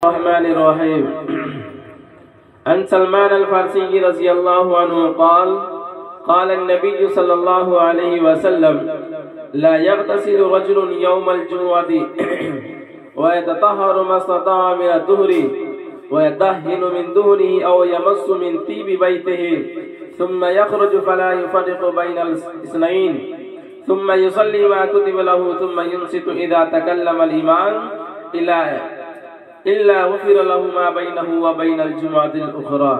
बिस्मिल्लाहिर्रहमानिर्रहीम। अन सलमान अल-फारसी रज़ियल्लाहु अन्हु क़ाल क़ाल अन्नबी सल्लल्लाहु अलैहि वसल्लम ला यग़्तसिलु रजुलुन यौमल जुमुअति व यततहहरु मस्तताअ मिन अद-दुहरि व यदहहिनु मिन दुहनिहि औ यमस्सु मिन तीबि बैतिहि सुम्मा यख़रुजु फला युफ़र्रिक़ु बैनल इस्नैन सुम्मा युसल्ली मा कुतिबा लहु सुम्मा युनसितु इज़ा तकल्लमा अल-इमाम इल्ला गुफ़िरा लहु मा बैनहु व बैनल जुमुअतिल उख़रा।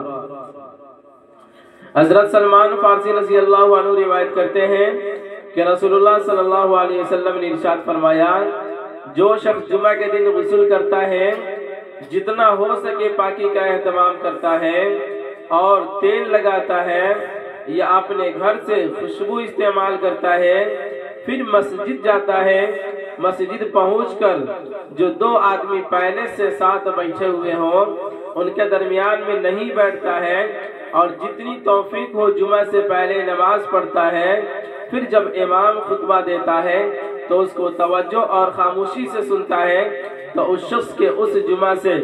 हज़रत सलमान फारसी रज़ियल्लाहु अन्हु रिवायत करते हैं कि रसूलुल्लाह सल्लल्लाहु अलैहि वसल्लम ने इरशाद फरमाया, जो शख्स जुमा के दिन गुस्ल करता है, जितना हो सके पाकी का एहतमाम करता है और तेल लगाता है या अपने घर से खुशबू इस्तेमाल करता है, फिर मस्जिद जाता है, मस्जिद पहुंचकर जो दो आदमी पहले से साथ बैठे हुए हों उनके दरमियान में नहीं बैठता है और जितनी तौफीक हो जुमा से पहले नमाज पढ़ता है, फिर जब इमाम खुतबा देता है तो उसको तवज्जो और खामोशी से सुनता है, तो उस शख्स के उस जुमा से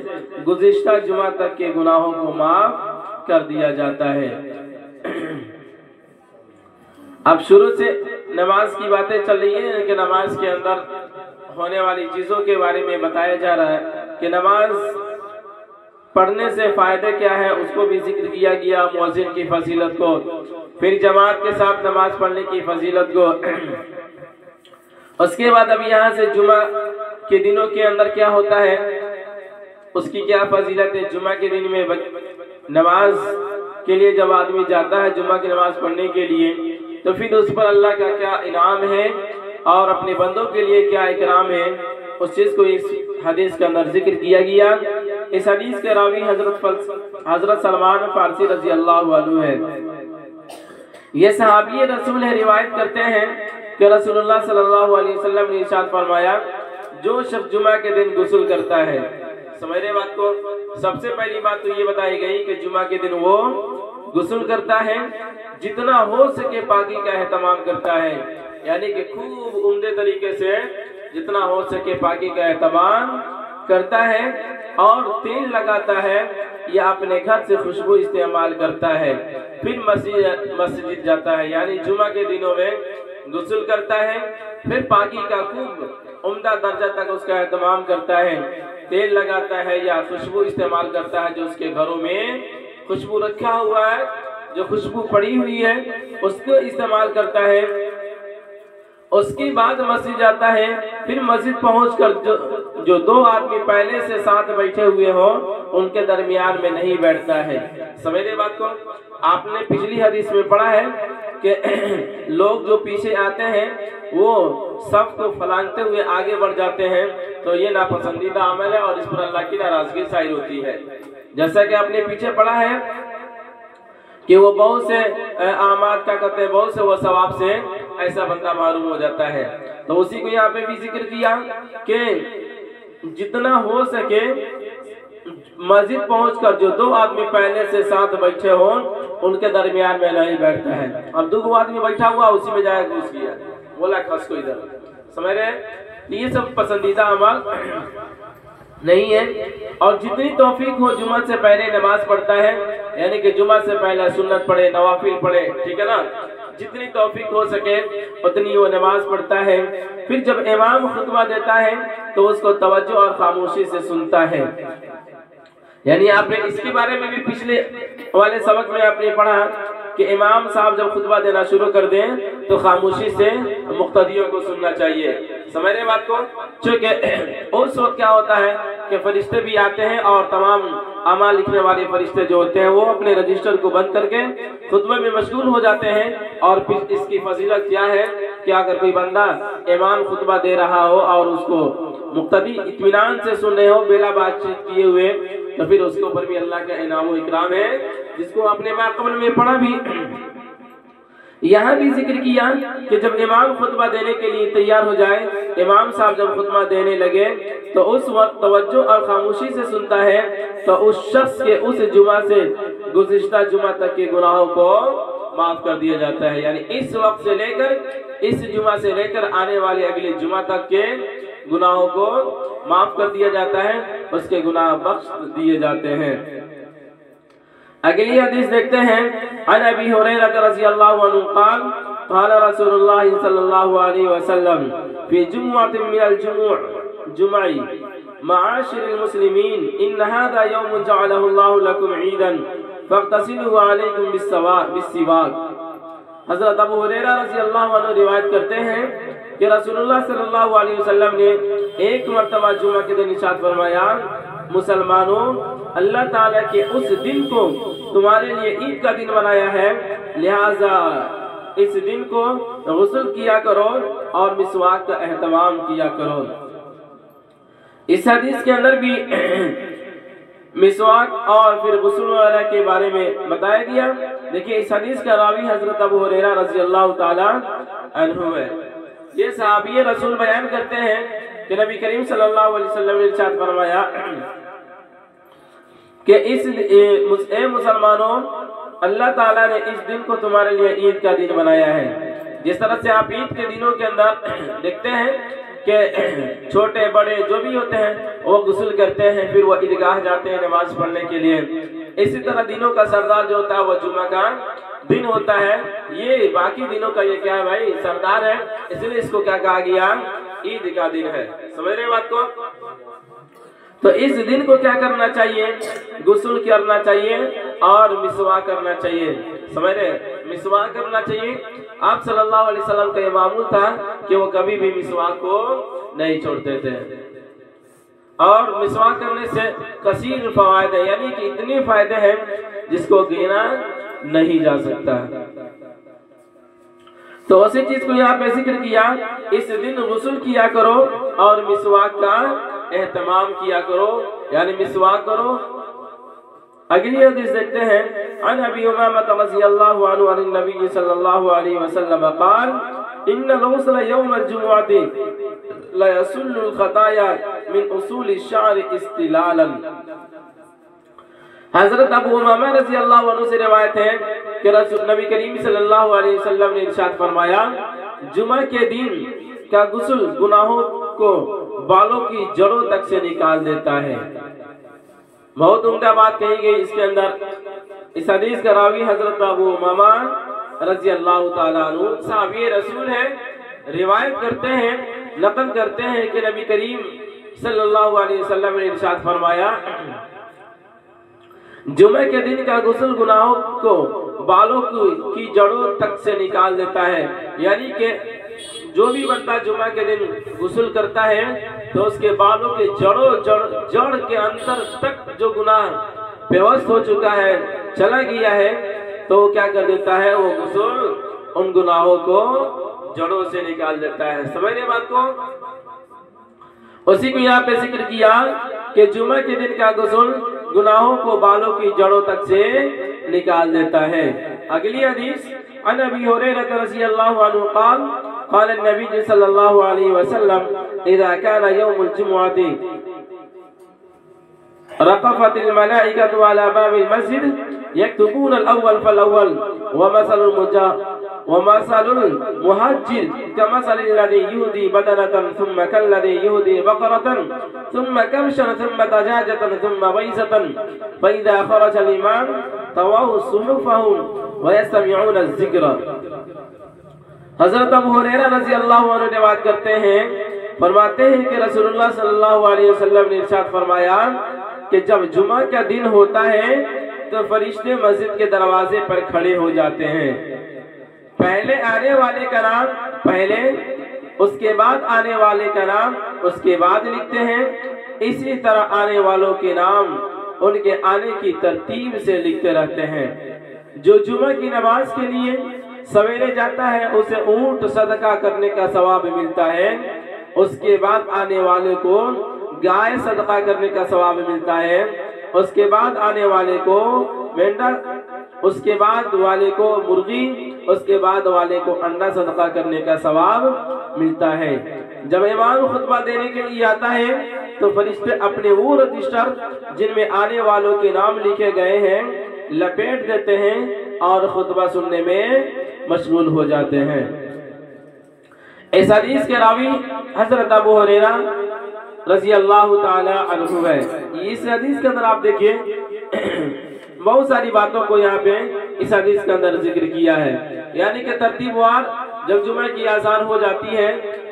गुज़िश्ता जुमा तक के गुनाहों को माफ कर दिया जाता है। अब शुरू से नमाज की बातें चल रही है कि नमाज के अंदर होने वाली चीज़ों के बारे में बताया जा रहा है कि नमाज पढ़ने से फ़ायदे क्या है, उसको भी जिक्र किया गया, मुअज्जिन की फजीलत को, फिर जमात के साथ नमाज पढ़ने की फजीलत को। उसके बाद अब यहाँ से जुमा के दिनों के अंदर क्या होता है, उसकी क्या फजीलत है। जुमा के दिन में नमाज के लिए जब आदमी जाता है जुमा की नमाज पढ़ने के लिए, तो फिर उस पर अल्लाह का क्या इनाम है और अपने बंदों के लिए क्या इकराम है, उस चीज़ को इस हदीस के अंदर जिक्र किया गया। इस हदीस के रावी हजरत सलमान फारसी रज़ी अल्लाहु अन्हु है। ये सहाबी रसूल है, रिवायत करते हैं कि रसूलुल्लाह सल्लल्लाहु अलैहि वसल्लम ने इरशाद फरमाया, जो शख्स जुमा के दिन गुस्ल करता है, समझ रहे बात को। सबसे पहली बात तो ये बताई गई कि जुमा के दिन वो गुस्ल करता है, जितना हो सके पाकी का एहतमाम करता है, यानी कि खूब उम्दे तरीके से जितना हो सके पाकी का एहतमाम करता है और तेल लगाता है या अपने घर से खुशबू इस्तेमाल करता है, फिर मस्जिद जाता है, यानी जुमा के दिनों में गुस्ल करता है, फिर पाकी का खूब उम्दा दर्जा तक उसका एहतमाम करता है, तेल लगाता है या खुशबू इस्तेमाल करता है, जो उसके घरों में खुशबू रखा हुआ है, जो खुशबू पड़ी हुई है उसको इस्तेमाल करता है। उसके बाद मस्जिद जाता है, फिर मस्जिद पहुंचकर जो दो आदमी पहले से साथ बैठे हुए हों उनके दरमियान में नहीं बैठता है। समझे बात को। आपने पिछली हदीस में पढ़ा है कि लोग जो पीछे आते हैं वो सब को फलांगते हुए आगे बढ़ जाते हैं, तो ये नापसंदीदा अमल है और इस पर अल्लाह की नाराजगी जाहिर होती है। जैसा कि आपने पीछे पढ़ा है कि वो बहुत से आमाद का कहते हैं, बहुत से वो सवाब से ऐसा बंदा मारूम हो जाता है। तो उसी को यहाँ पे भी जिक्र किया कि जितना हो सके मस्जिद पहुंचकर जो दो आदमी पहले से साथ बैठे हों उनके दरमियान में नहीं बैठता है। अब दो आदमी बैठा हुआ उसी में जाए घुस गया, बोला खस को इधर, समझ रहे। ये सब पसंदीदा अमल नहीं है। और जितनी तौफीक हो जुमा से पहले नमाज पढ़ता है, यानी कि जुमा से पहले सुन्नत पढ़े, नवाफिल पढ़े, ठीक है ना, जितनी तौफीक हो सके उतनी वो नमाज पढ़ता है। फिर जब इमाम खुतबा देता है तो उसको तवज्जो और खामोशी से सुनता है। यानी आपने इसके बारे में भी पिछले वाले सबक में आपने पढ़ा कि इमाम साहब जब खुतबा देना शुरू कर दें तो खामोशी से मुक्तदियों को सुनना चाहिए। समझ रहे बात को। चूँकि उस वक्त क्या होता है कि फरिश्ते भी आते हैं और तमाम अमाल लिखने वाले फरिश्ते जो होते हैं वो अपने रजिस्टर को बंद करके खुतबे में मशगूल हो जाते हैं। और फिर इसकी फजीलत क्या है कि अगर कोई बंदा इमाम खुतबा दे रहा हो और उसको मुक्तदी इत्मीनान से सुन रहे हो बिला बातचीत किए हुए, तो फिर उसके ऊपर भी अल्लाह का इनाम व इकराम है, जिसको आपने माक़बल में पढ़ा भी। यहाँ भी जिक्र किया कि जब इमाम खुतबा देने के लिए तैयार हो जाए, इमाम साहब जब खुतबा देने लगे तो उस वक्त तवज्जो और खामोशी से सुनता है, तो उस शख्स के उस जुमा से गुज़िश्ता जुमा तक के गुनाहों को माफ कर दिया जाता है। यानी इस वक्त से लेकर, इस जुमा से लेकर आने वाले अगले जुमा तक के गुनाहों को माफ कर दिया जाता है, उसके गुनाह बख्श दिए जाते हैं। अगली हदीस देखते हैं। अन अबी हुरैरा रज़ियल्लाहु अन्हु क़ाल क़ाल रसूलुल्लाह सल्लल्लाहु अलैहि वसल्लम फी जुमुअतिन मिनल जुमई मआशिरिल मुस्लिमीन इन हाज़ा यौमुन जअलहु अल्लाहु लकुम ईदन फग़तसिलू अलैकुम बिस्सिवाक। हज़रत अबू हुरैरा रज़ियल्लाहु अन्हु रिवायत करते हैं कि रसूलुल्लाह सल्लल्लाहु अलैहि वसल्लम ने एक मर्तबा जुमा के दिन इरशाद फरमाया, मुसलमानों, अल्लाह ताला के उस दिन को तुम्हारे लिए ईद का दिन बनाया है, लिहाजा इस दिन को गुस्ल किया करो और मिसवाक का एहतमाम किया करो। इस हदीस के अंदर भी मिसवाक और फिर गुस्ल वगैरह के बारे में बताया गया। देखिए, इस हदीस का रावी हजरत अबू हुरैरा रज़ियल्लाहु ताला अन्हु है। ये सहाबी रसूल बयान करते हैं कि नबी करीम सल्लल्लाहु अलैहि वसल्लम ने इरशाद फरमाया कि ए मुसलमानों, अल्लाह ताला ने इस दिन को तुम्हारे लिए ईद का दिन बनाया है। जिस तरह से आप ईद के दिनों के अंदर देखते हैं कि छोटे बड़े जो भी होते हैं वो गुस्ल करते हैं, फिर वो ईदगाह जाते हैं नमाज पढ़ने के लिए। इसी तरह दिनों का सरदार जो होता है वो जुमा का दिन होता है। ये बाकी दिनों का ये क्या है भाई, सरदार है, इसलिए इसको क्या कहा गया, ईद का दिन है। समझ रहे बात को? तो इस दिन को क्या करना चाहिए, गुस्ल करना चाहिए और मिसवाक करना चाहिए। समझ रहे, मिसवाक करना चाहिए। आप सल्लल्लाहु अलैहि वसल्लम का ये मामूल था कि वो कभी भी मिसवाक को नहीं छोड़ते थे। और मिसवाक करने से कसीर फवायद है, यानी कि इतने फायदे हैं जिसको गिना नहीं जा सकता। तो उसी चीज को यहाँ पे जिक्र किया, इस दिन गुस्ल किया करो और मिसवाक का एहतमाम किया करो, यानी मिसवाक करो। अगली हदीस देखते हैं। अन अबी उमामा रज़ियल्लाहु अन्हु अन नबी सल्लल्लाहु अलैहि वसल्लम क़ाल इन्नल गुस्ल यौमल जुमुअति ला यसुल्लुल खताया मिन उसूलि शा'r इस्तिलालन। हजरत अबू उमामा रज़ियल्लाहु अन्हु से रिवायत है कि नबी करीम सल्लल्लाहु अलैहि वसल्लम ने इरशाद फरमाया, जुमा के दिन का गुस्ल गुनाहों को बालों की जड़ों तक से निकाल देता है। बहुत उम्दा बात कही गई इसके अंदर। इस हदीस का रावी हजरत अबू उमामा रज़ियल्लाहु ताला अन्हु सहाबी रसूल है, रिवायत करते हैं, नकल करते हैं कि नबी करीम सल्लल्लाहु अलैहि वसल्लम ने इरशाद फरमाया, जुमे के दिन का गुस्ल गुनाहों को बालों की जड़ों तक से निकाल देता है। यानी कि जो भी बंदा जुमा के दिन गुस्ल करता है तो उसके बालों के जड़ के अंदर तक जो गुनाह बेवस्त हो चुका है, चला गया है, तो क्या कर देता है, वो गुस्ल उन गुनाहों को जड़ों से निकाल देता है। समझ रहे बात को? उसी को यहाँ पे जिक्र किया कि जुमा के दिन का गुस्ल गुनाहों को बालों की जड़ों तक से निकाल देता है। अगली हदीस। अन अबी हुरैरा रज़ियल्लाहु अन्हु क़ाल क़ाल नबी सल्लल्लाहु अलैहि वसल्लम इज़ा काना यौमुल जुमुअति रक़फ़तिल मलाइकतु अला बाबिल मस्जिद यक्तुबूनल अव्वल फल-अव्वल व मसलुल मुहज्जिर कमसलिल लज़ी युहदी बदनतन थुम्मा कल्लज़ी युहदी बक़रतन थुम्मा कबशन थुम्मा दजाजतन थुम्मा बैज़तन फ़इज़ा ख़रजल इमाम तवौ सुहुफ़हुम व यस्तमिऊन अज़-ज़िक्र। हज़रत अबू हुरैरा रज़ियल्लाहु अन्हु रिवायत करते हैं, फरमाते हैं कि रसूलुल्लाह सल्लल्लाहु अलैहि वसल्लम ने इरशाद फरमाया कि जब जुमा का दिन होता है तो फरिश्ते मस्जिद के दरवाजे पर खड़े हो जाते हैं। पहले आने वाले का नाम पहले, उसके बाद आने वाले का नाम उसके बाद लिखते हैं। इसी तरह आने वालों के नाम उनके आने की तरतीब से लिखते रहते हैं। जो जुमा की नमाज के लिए सवेरे जाता है उसे ऊंट सदका करने का सवाब मिलता है। उसके बाद आने वाले को गाय सदका करने का सवाब मिलता है। उसके बाद आने वाले को मेंढक, उसके बाद वाले को मुर्गी, उसके बाद वाले को अंडा सदका करने का सवाब मिलता है। जब इमाम खुतबा देने के लिए आता है तो फरिश्ते अपने वो रजिस्टर जिनमें आने वालों के नाम लिखे गए हैं लपेट देते हैं और खुतबा सुनने में मशगूल हो जाते हैं। इस हदीस के रावी हजरत अबू हुरैरा रज़ी अल्लाह ताला अन्हु है। इस हदीस के अंदर आप देखिए बहुत सारी बातों को यहाँ पे इस हदीस के अंदर जिक्र किया है, यानी कि तरतीबवार जब जुमे की आज़ान हो जाती है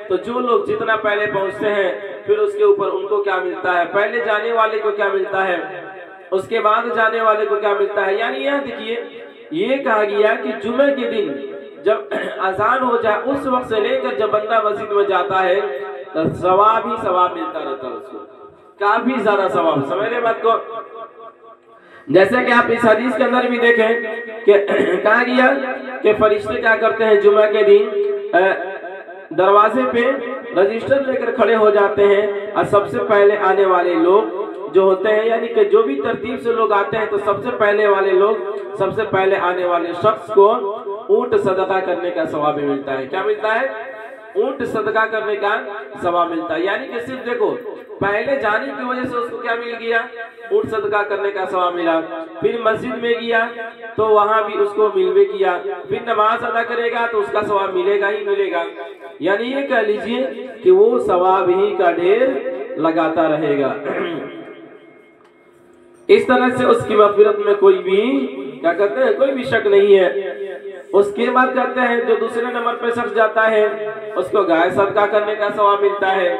तो जो लोग जितना पहले पहुंचते हैं फिर उसके ऊपर उनको क्या मिलता है, पहले जाने वाले को क्या मिलता है, उसके बाद जाने वाले को क्या मिलता है। यानी यहाँ देखिए ये कहा गया कि जुमे के दिन जब आज़ान हो जाए उस वक्त से लेकर जब बंदा मस्जिद में जाता है तो सवाब ही सवाब मिलता रहता है, उसको काफी ज्यादा सवाब। समझ रहे बात को? जैसे कि आप इस हदीस के अंदर भी देखें कि कहा गया कि फरिश्ते क्या करते हैं, जुमा के दिन दरवाजे पे रजिस्टर लेकर खड़े हो जाते हैं और सबसे पहले आने वाले लोग जो होते हैं, यानी कि जो भी तरतीब से लोग आते हैं तो सबसे पहले वाले लोग, सबसे पहले आने वाले शख्स को ऊंट सदका करने का सवाब मिलता है। क्या मिलता है? ऊंट सदका करने का सवाब मिलता है। यानी कि सिर्फ देखो पहले जाने की वजह से उसको क्या मिल गया, ऊंट सदका करने का सवाब मिला। फिर मस्जिद में गया तो वहां भी उसको मिलवे किया, फिर नमाज अदा करेगा तो उसका सवाब मिलेगा ही मिलेगा। यानी ये कह लीजिए कि वो सवाब ही का ढेर लगाता रहेगा। इस तरह से उसकी मग़फ़िरत में कोई भी क्या कहते हैं, कोई भी शक नहीं है। उसके बाद कहते हैं जो दूसरे नंबर पे शख्स जाता है उसको गाय सदका करने का सवाब मिलता है।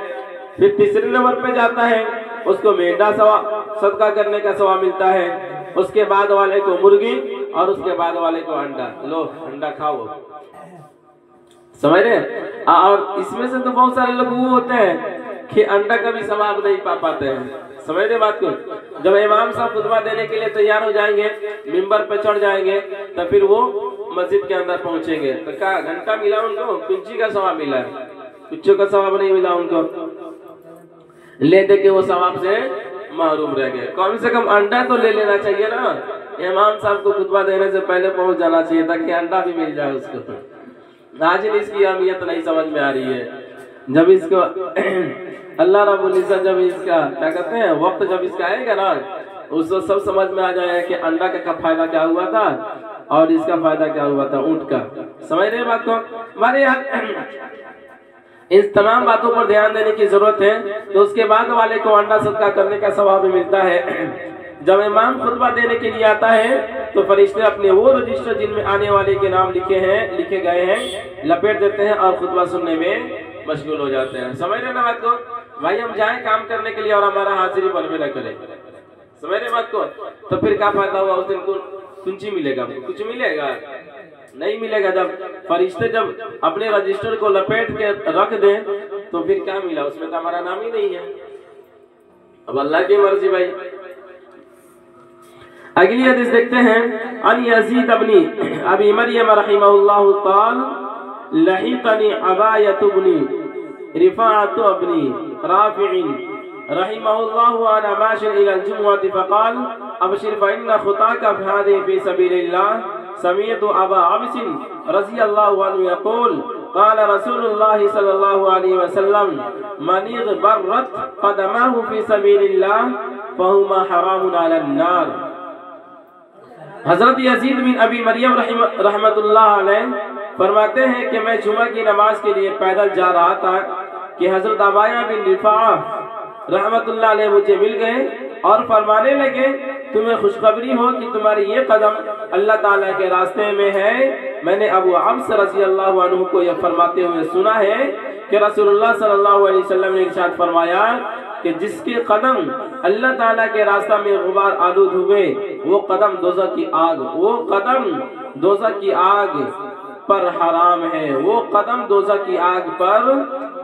फिर तीसरे नंबर पे जाता है उसको मेंढा सदका करने का सवाब मिलता है। उसके बाद वाले को मुर्गी और उसके बाद वाले को अंडा। लो अंडा खाओ, समझ रहे? और इसमें से तो बहुत सारे लोग वो होते हैं कि अंडा का भी सवाब नहीं पा पाते हैं। समझ रहे बात को? जब इमाम साहब खुतबा देने के लिए तैयार हो जाएंगे, मिंबर पे चढ़ जाएंगे, तो फिर वो मस्जिद के अंदर पहुंचेंगे तो क्या घंटा मिला उनको? कुंची का सवाब मिला, कुछ का सवाब नहीं मिला उनको। ले दे के वो सवाब से महरूम रह गए। कम से कम अंडा तो ले लेना चाहिए ना, इमाम साहब को खुतबा देने से पहले पहुंच जाना चाहिए ताकि अंडा भी मिल जाए उसको। नाज़िल इसकी अहमियत नहीं समझ में आ रही है। जब इसको अल्लाह रब्बुल इज्जत जब इसका क्या कहते हैं वक्त जब इसका आएगा ना, उसको सब समझ में आ जाएगा कि अंडा का फायदा क्या हुआ था और इसका फायदा क्या हुआ था, ऊंट का। समझ रहे बात को? हमारे यहाँ इस तमाम बातों पर ध्यान देने की जरूरत है। तो उसके बाद वाले को अंडा सदका करने का सवाब मिलता है। जब इमाम खुतबा देने के लिए आता है तो फरिश्ते अपने वो रजिस्टर जिनमें आने वाले के नाम लिखे गए हैं लपेट देते हैं और खुतबा सुनने में मशगूल हो जाते हैं। समझ रहे ना बात को? भाई हम जाएं काम करने के लिए और हमारा हाजिरी बलवे न करे। समझ रहे बात को? तो फिर क्या फायदा हुआ? उस दिन कुंची मिलेगा? कुछ मिलेगा नहीं मिलेगा। जब फरिश्ते जब अपने रजिस्टर को लपेट के रख दें तो फिर क्या मिला? उसमें तो हमारा नाम ही नहीं है। अब अल्लाह की मर्जी भाई। अगली हदीस देखते हैं। अन यजीद अबनी अबी मरियम रहिमहुल्लाहु ताला लहिकनी अबायतु इब्नी रिफाअतु इब्नी राफिइन रहिमहुल्लाहु अना माशिर इला जुमुअति फक़ाल अबशिर फइन्ना खुताका फहादी फी सबीलिल्लाह समीअतु अबा अबसिन रज़ियल्लाहु अन्हु यक़ूल क़ाल रसूलुल्लाह सल्लल्लाहु अलैहि वसल्लम मन इग़बरत क़दमाहु फी सबीलिल्लाह फहुमा हरामुन अलन नार। हजरत यजीद बिन अबी मरियम रहमतुल्लाह अलैह फरमाते हैं कि मैं जुमा की नमाज के लिए पैदल जा रहा था कि हजरत अबाया बिन रिफाआ रहमतुल्लाह अलैह मुझे मिल गए और फरमाने लगे तुम्हें खुशखबरी हो कि तुम्हारी ये कदम अल्लाह ताला के रास्ते में है। मैंने अबू अब्स रज़ियल्लाहु अन्हु को यह फरमाते हुए सुना है कि रसूलुल्लाह सल्लल्लाहु अलैहि वसल्लम ने इरशाद फरमाया कि जिसके कदम अल्लाह ताला के रास्ता में गुबार आलूद हुए वो कदम दोज़ख की आग, वो कदम दोज़ख की आग पर हराम है, वो कदम दोज़ख की आग पर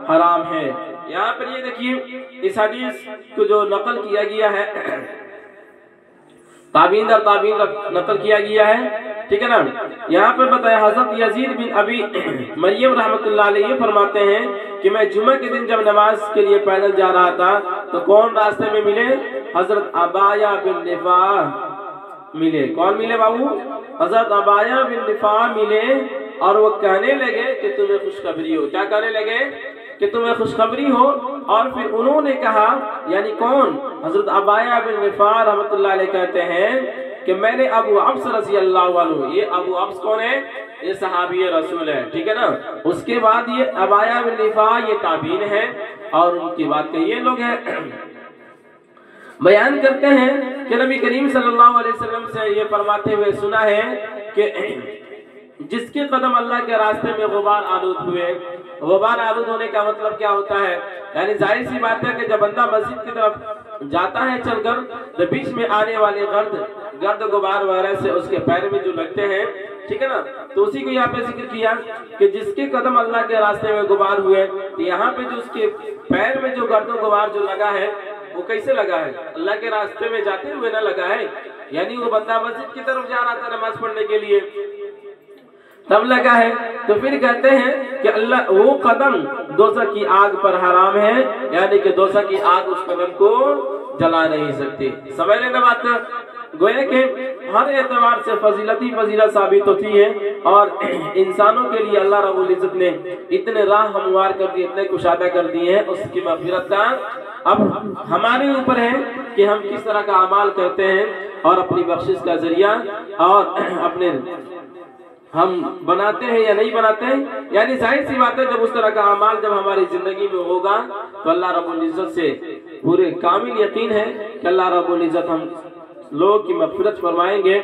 हराम है। यहाँ पर ये देखिए इस हदीस को जो नकल किया गया है ताबीन दर ताबीन नकल किया गया है, ठीक है ना। यहाँ पे बताया हजरत यजीद बिन अबी मरियम रहमतुल्लाह अलैह फरमाते हैं कि मैं जुमा के दिन जब नमाज के लिए पैदल जा रहा था तो कौन रास्ते में मिले? हजरत अबाया बिन रिफा मिले। कौन मिले बाबू? हजरत अबाया बिन रिफा मिले और वो कहने लगे कि तुम्हें खुशखबरी हो। क्या कहने लगे? कि तुम्हें खुशखबरी हो। और फिर उन्होंने कहा, यानी कौन? हजरत अबाया बिन रिफा रहमतुल्लाह अलैह कहते हैं कि मैंने अबू अब्स रज़ियल्लाहु अन्हु, ये अबू अब्स कौन है? ये सहाबी रसूल है, ठीक है ना। उसके बाद ये अबाया बिन रिफा ये ताबीन है, और उनकी बात के ये लोग हैं बयान करते हैं कि नबी करीम सल्लल्लाहु अलैहि वसल्लम से ये फरमाते हुए सुना है कि जिसके कदम अल्लाह के रास्ते में गुबार आलूद हुए, गुबार आलूद होने का मतलब क्या होता है, यानी जाहिर सी बात है कि जब बंदा मस्जिद की तरफ जाता है चलकर, तो बीच में आने वाले गर्द गुबार वगैरह से उसके पैर में जो लगते हैं, ठीक है ना। तो उसी को यहाँ पे जिक्र किया कि जिसके कदम अल्लाह के रास्ते में गुबार हुए, तो यहाँ पे जो उसके पैर में जो गर्द गुबार जो लगा है वो कैसे लगा है, अल्लाह के रास्ते में जाते हुए ना लगा है, यानी वो बंदा मस्जिद की तरफ जा रहा था नमाज पढ़ने के लिए तब लगा है। तो फिर कहते हैं कि अल्लाह वो कदम दोज़ख की आग पर हराम है, यानी कि दोज़ख की आग उस कदम को जला नहीं सकती। समझ लेना बात, गोया के हर एतबार से फजीलत साबित होती है, और इंसानों के लिए अल्लाह रब्बुल इज्जत ने इतने राह हमवार कर दिए, इतने कुशादा कर दिए हैं उसकी मग़फ़िरत का। अब हमारे ऊपर है कि हम किस तरह का अमाल करते हैं और अपनी बख्शिश का जरिया और अपने हम बनाते हैं या नहीं बनाते हैं। यानी जाहिर सी बात है जब उस तरह का अमाल जब हमारी जिंदगी में होगा तो अल्लाह रब्बुल इज्जत से पूरे कामिल यकीन है कि अल्लाह रब्बुल इज्जत हम लोग की मग़फ़िरत फरमाएंगे,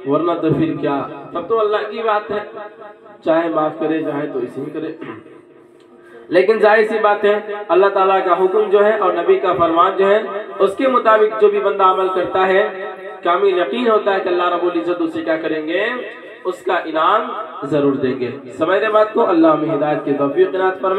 वरना तो फिर क्या, तब तो अल्लाह की बात है, चाहे माफ करे चाहे तो इसी में करे। लेकिन जाहिर सी बात है अल्लाह ताला का हुक्म जो है और नबी का फरमान जो है उसके मुताबिक जो भी बंदा अमल करता है, कामिल यकीन होता है कि अल्लाह रब्बुल इज्जत उसे क्या करेंगे, उसका इनाम जरूर देंगे। समझ रहे बात को, अल्लाह हमें हिदायत की तौफीक इनायत फरमाए।